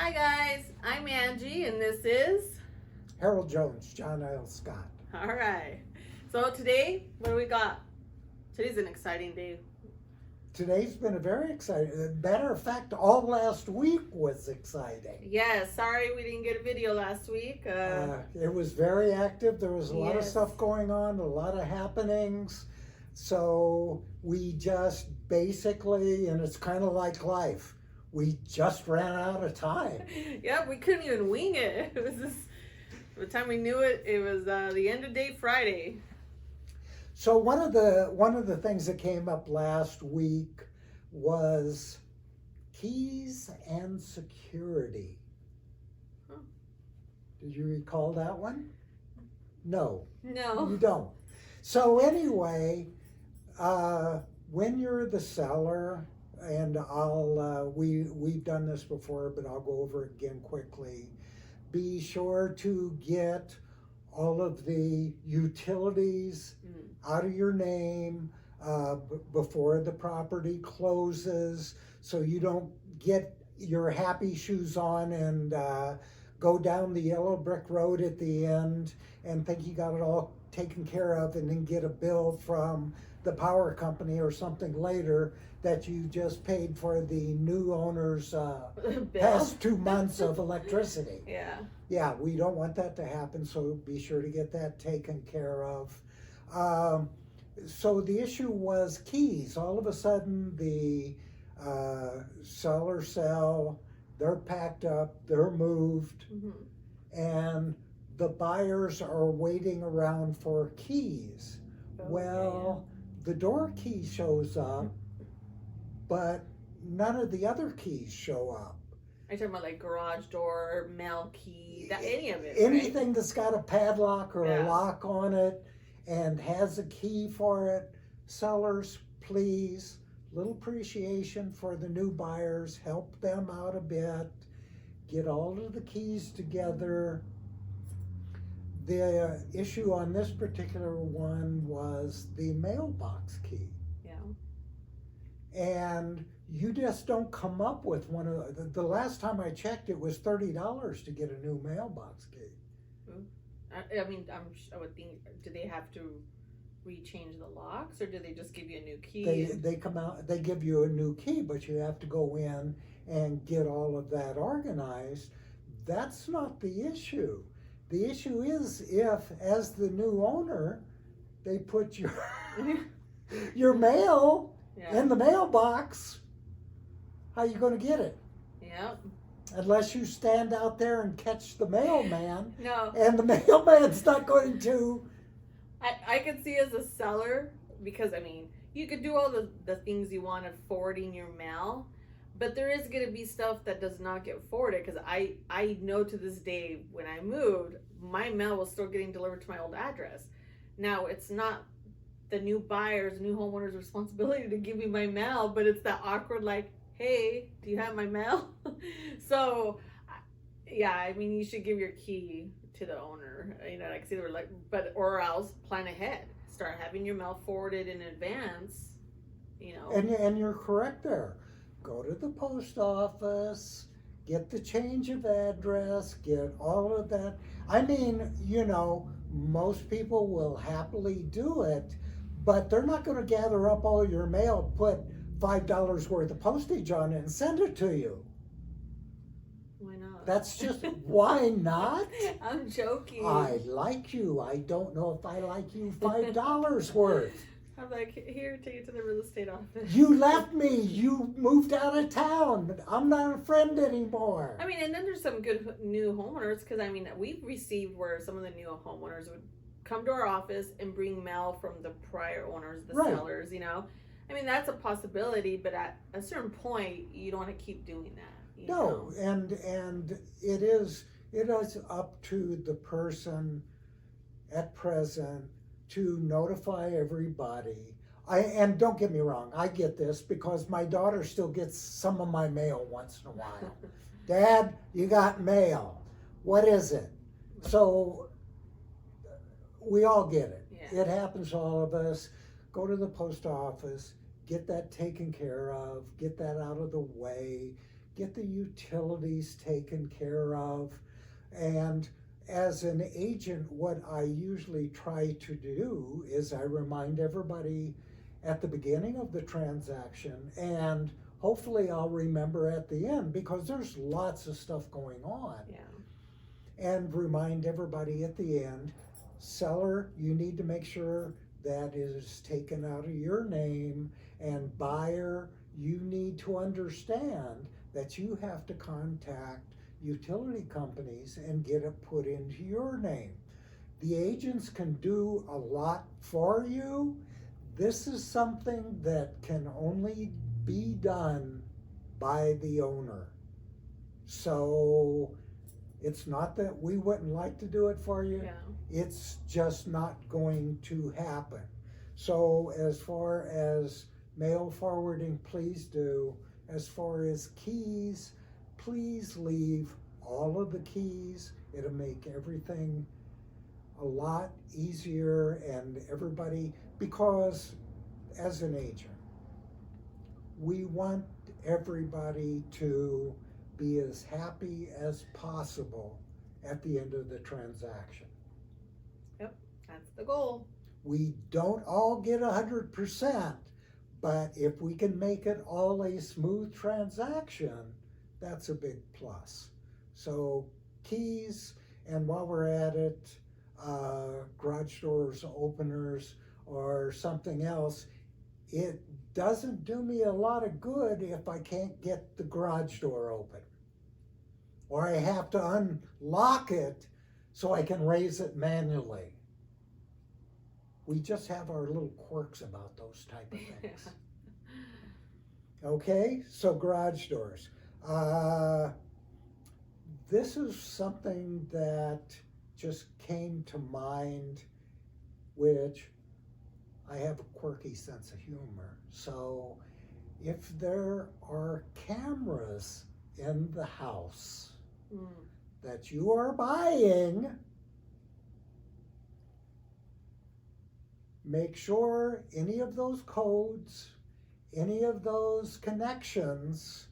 Hi guys, I'm Angie and this is Harold Jones, John L. Scott. all right. So today, what do we got? Today's an exciting day. Today's been a very exciting. Matter of fact, all last week was exciting. Yes, sorry we didn't get a video last week. It was very active. There was a lot of Yes. stuff going on, a lot of happenings. So we just basically, and it's kind of like life, we just ran out of time. Yep, we couldn't even wing it. It was just, by the time we knew it, it was the end of day Friday. So one of the things that came up last week was keys and security. Huh. Did you recall that one? No, No. you don't. So anyway, when you're the seller, and we've done this before, but I'll go over it again quickly. Be sure to get all of the utilities out of your name before the property closes, so you don't get your happy shoes on and go down the yellow brick road at the end and think you got it all taken care of, and then get a bill from the power company or something later that you just paid for the new owner's past 2 months of electricity. Yeah. Yeah, we don't want that to happen, so be sure to get that taken care of. So the issue was keys. All of a sudden, the seller sell, they're packed up, they're moved, and the buyers are waiting around for keys. Okay, Well, the door key shows up, but none of the other keys show up. Are you talking about like garage door, mail key, any of it? Anything that's got a padlock or a Yeah. lock on it and has a key for it, sellers, please, little appreciation for the new buyers, help them out a bit, get all of the keys together. The issue on this particular one was the mailbox key. Yeah. And you just don't come up with one of the last time I checked, it was $30 to get a new mailbox key. I mean, I would think, do they have to rechange the locks, or do they just give you a new key? They come out, they give you a new key, but you have to go in and get all of that organized. That's not the issue. The issue is if, as the new owner, they put your mail Yeah. in the mailbox, how you going to get it? Yep. Unless you stand out there and catch the mailman, No, and the mailman's not going to. I could see as a seller, because I mean, you could do all the things you want of forwarding your mail, but there is going to be stuff that does not get forwarded, because I know to this day when I moved, my mail was still getting delivered to my old address. Now, it's not the new buyer's, new homeowner's responsibility to give me my mail, but it's that awkward, like, hey, do you have my mail? So, yeah, I mean, you should give your key to the owner, like either or else plan ahead. Start having your mail forwarded in advance, And you're correct there. Go to the post office, get the change of address, get all of that. I mean, most people will happily do it, but they're not going to gather up all your mail, put $5 worth of postage on it, and send it to you. Why not? That's just, why not? I'm joking. I like you. I don't know if I like you $5 worth. I'm like, here, take it to the real estate office. You left me. You moved out of town. I'm not a friend anymore. I mean, and then there's some good new homeowners, because I mean, we've received where some of the new homeowners would come to our office and bring mail from the prior owners, the Right. sellers, I mean, that's a possibility, but at a certain point, you don't want to keep doing that. you No, know? and it is up to the person at present to notify everybody. And don't get me wrong, I get this because my daughter still gets some of my mail once in a while. Dad, you got mail. What is it? So we all get it. Yeah. It happens to all of us. Go to the post office, get that taken care of, get that out of the way, get the utilities taken care of. And as an agent, what I usually try to do is I remind everybody at the beginning of the transaction, and hopefully I'll remember at the end, because there's lots of stuff going on. Yeah. And remind everybody at the end, seller, you need to make sure that is taken out of your name, and buyer, you need to understand that you have to contact utility companies and get it put into your name. The agents can do a lot for you. This is something that can only be done by the owner. So it's not that we wouldn't like to do it for you. Yeah. It's just not going to happen. So as far as mail forwarding, please do. As far as keys, please leave all of the keys. It'll make everything a lot easier, and everybody, because as an agent, we want everybody to be as happy as possible at the end of the transaction. Yep, that's the goal. We don't all get 100%, but if we can make it all a smooth transaction, that's a big plus. So keys, and while we're at it, garage doors, openers, or something else, it doesn't do me a lot of good if I can't get the garage door open, or I have to unlock it so I can raise it manually. We just have our little quirks about those type of things. Okay, so garage doors. This is something that just came to mind, which I have a quirky sense of humor. So if there are cameras in the house that you are buying, make sure any of those codes, any of those connections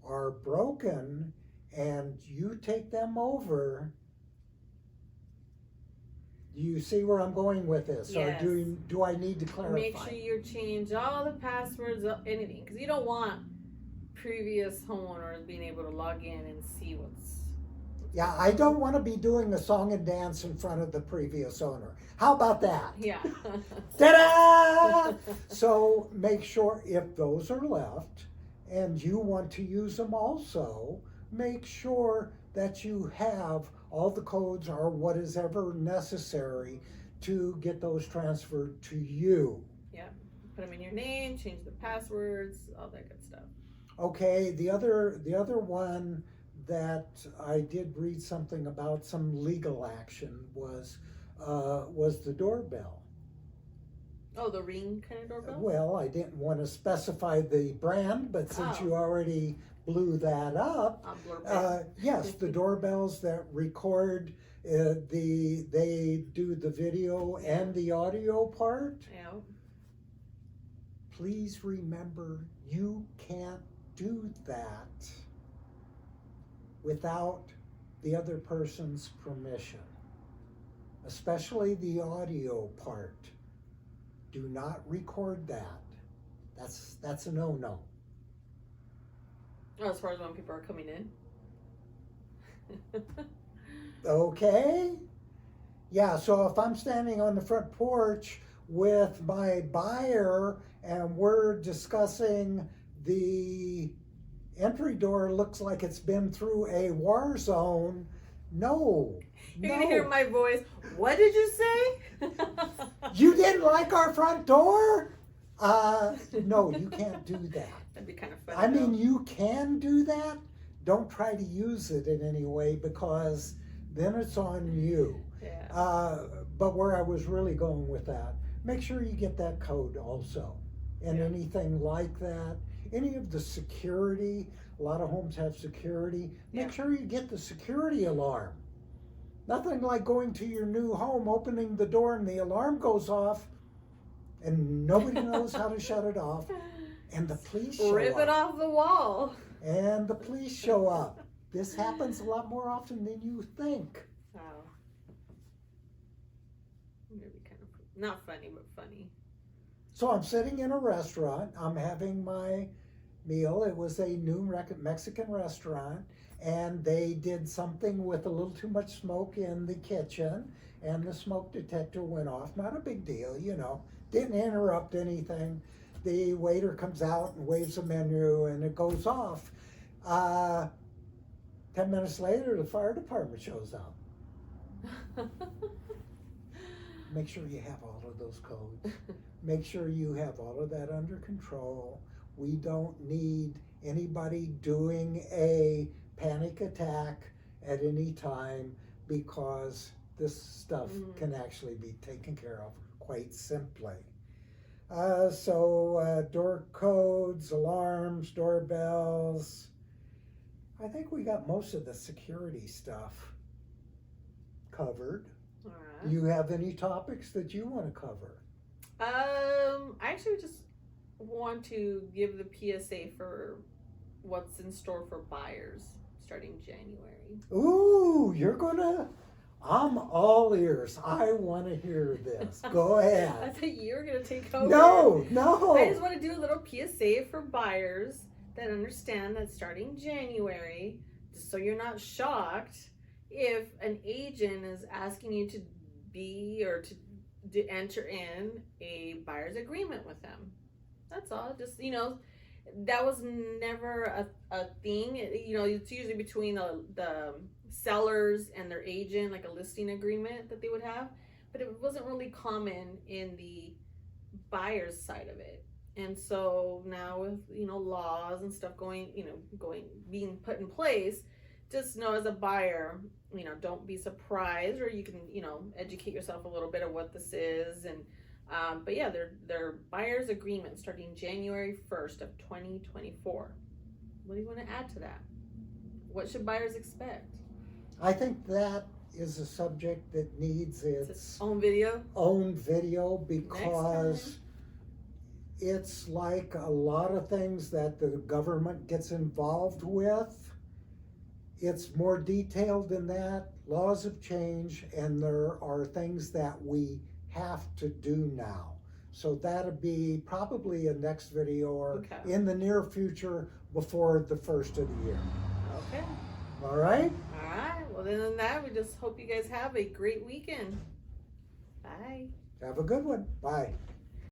are broken, and you take them over. Do you see where I'm going with this? Yes. Or do I need to clarify? Make sure you change all the passwords, anything, because you don't want previous homeowners being able to log in and see what's Yeah, I don't want to be doing a song and dance in front of the previous owner. How about that? Yeah. Ta-da! So make sure, if those are left and you want to use them also, make sure that you have all the codes or what is ever necessary to get those transferred to you. Yeah. Put them in your name, change the passwords, all that good stuff. Okay, the other one that I did read something about, some legal action, was the doorbell. Oh, the Ring kind of doorbell? Well, I didn't want to specify the brand, but since you already blew that up, yes, the doorbells that record, they do the video and the audio part. Yeah. Please remember, you can't do that without the other person's permission, especially the audio part. Do not record that. That's a no-no. Oh, as far as when people are coming in? Okay? Yeah, so if I'm standing on the front porch with my buyer and we're discussing the entry door looks like it's been through a war zone, no. You're gonna hear my voice. What did you say? You didn't like our front door? No, you can't do that. That'd be kind of fun. I mean, you can do that. Don't try to use it in any way, because then it's on you. Yeah. But where I was really going with that, make sure you get that code also. And anything like that, any of the security, a lot of homes have security, make sure you get the security alarm. Nothing like going to your new home, opening the door and the alarm goes off and nobody knows how to shut it off, and the police show Rip it up. off the wall. and the police show up. This happens a lot more often than you think. Wow. Maybe kind of not funny, but funny. So I'm sitting in a restaurant. I'm having my meal. It was a new Mexican restaurant, and they did something with a little too much smoke in the kitchen, and the smoke detector went off. Not a big deal, you know. Didn't interrupt anything. The waiter comes out and waves a menu, and it goes off. 10 minutes later, the fire department shows up. Make sure you have all of those codes. Make sure you have all of that under control. We don't need anybody doing a panic attack at any time, because this stuff can actually be taken care of quite simply. So door codes, alarms, doorbells. I think we got most of the security stuff covered. All Do right. you have any topics that you want to cover? I actually just want to give the PSA for what's in store for buyers starting January. Ooh, I'm all ears. I want to hear this. Go I ahead. thought you were gonna take over. No. I just want to do a little PSA for buyers that understand that starting January, just so you're not shocked, if an agent is asking you to be or to enter in a buyer's agreement with them. That's all. Just, that was never a thing. It's usually between the sellers and their agent, like a listing agreement that they would have, but it wasn't really common in the buyer's side of it. And so now with laws and stuff being put in place, just know as a buyer, don't be surprised, or you can educate yourself a little bit of what this is. And but yeah, they're buyer's agreement starting January 1st of 2024. What do you want to add to that? What should buyers expect? I think that is a subject that needs its own video. Because it's like a lot of things that the government gets involved with. It's more detailed than that. Laws have changed, and there are things that we have to do now. So that'll be probably a next video, or in the near future before the first of the year. Okay. All right? All right. Well, then than that, we just hope you guys have a great weekend. Bye. Have a good one. Bye.